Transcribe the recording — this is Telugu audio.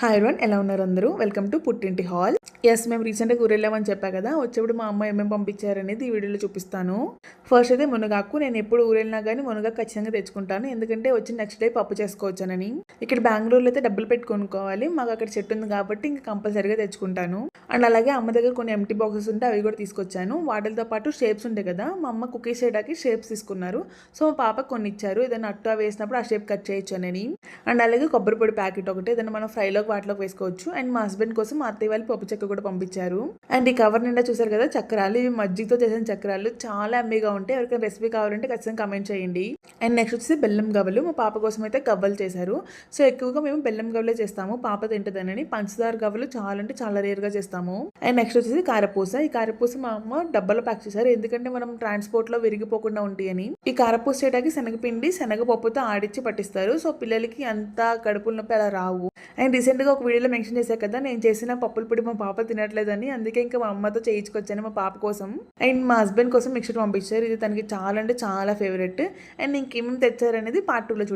హాయ్ ఎవరీవన్, ఎలా ఉన్నారు అందరూ? వెల్కమ్ టు పుట్టింటి హాల్. మేము రీసెంట్గా ఊరెళ్ళామని చెప్పా కదా. వచ్చేప్పుడు మా అమ్మ ఏమేమి పంపించారనేది ఈ వీడియోలో చూపిస్తాను. ఫస్ట్ అయితే మునగాకు. నేను ఎప్పుడు ఊరెళ్ళినా కానీ మునగాకు ఖచ్చితంగా తెచ్చుకుంటాను, ఎందుకంటే వచ్చి నెక్స్ట్ డే పప్పు చేసుకోవచ్చానని. ఇక్కడ బెంగళూరులో అయితే డబ్బులు పెట్టి కొనుక్కోవాలి, మాకు అక్కడ చెట్టు ఉంది కాబట్టి ఇంకా కంపల్సరీగా తెచ్చుకుంటాను. అండ్ అలాగే అమ్మ దగ్గర కొన్ని ఎంటీ బాక్సెస్ ఉంటే అవి కూడా తీసుకొచ్చాను. వాటితో పాటు షేప్స్ ఉంటాయి కదా, మా అమ్మ కుకీస్ చేయడానికి షేప్స్ తీసుకున్నారు. సో మా పాపకు కొన్ని ఇచ్చారు, ఏదైనా అట్టు వేసినప్పుడు ఆ షేప్ కట్ చేయొచ్చు అని. అండ్ అలాగే కొబ్బరి పొడి ప్యాకెట్ ఒకటి, ఏదైనా మనం ఫ్రైలోకి వాటిలోకి వేసుకోవచ్చు. అండ్ మా హస్బెండ్ కోసం మా అత్తయ్య వాళ్ళు పప్పు చెక్క కూడా పంపించారు. అండ్ ఈ కవర్ నిండా చూసారు కదా చక్రాలు, ఇవి మజ్జిగతో చేసిన చక్రాలు చాలా అమ్మీగా ఉంటాయి. ఎవరికైనా రెసిపీ కావాలంటే ఖచ్చితంగా కమెంట్ చేయండి. అండ్ నెక్స్ట్ వచ్చేసి బెల్లం గవ్వలు. మా పాప కోసం అయితే గవ్వలు చేశారు. సో ఎక్కువగా మేము బెల్లం గవ్వలే చేస్తాము, పాప తింటుందని. పంచదార గవ్వలు చాలా అంటే చాలా రేర్గా చేస్తాము. అండ్ నెక్స్ట్ వచ్చేసి కారపూస. ఈ కారపూస మా అమ్మ డబ్బాలో ప్యాక్ చేశారు, ఎందుకంటే మనం ట్రాన్స్పోర్ట్ లో విరిగిపోకుండా ఉంటాయి అని. ఈ కారపూస చేయడానికి శనగపిండి శనగపప్పుతో ఆడిచ్చి పట్టిస్తారు. సో పిల్లలకి అంత కడుపుల నొప్పి అలా రావు. అండ్ రీసెంట్గా ఒక వీడియోలో మెన్షన్ చేశాను కదా, నేను చేసిన పప్పుల పొడి మా పాప తినట్లేదని, అందుకే ఇంకా మా అమ్మతో చేయించుకొచ్చాను మా పాప కోసం. అండ్ మా హస్బెండ్ కోసం మిక్చర్ పంపించారు, ఇది తనకి చాలా అంటే చాలా ఫేవరెట్. అండ్ ఇంకేమేమి తెచ్చారనేది పార్ట్ 2లో చూడండి.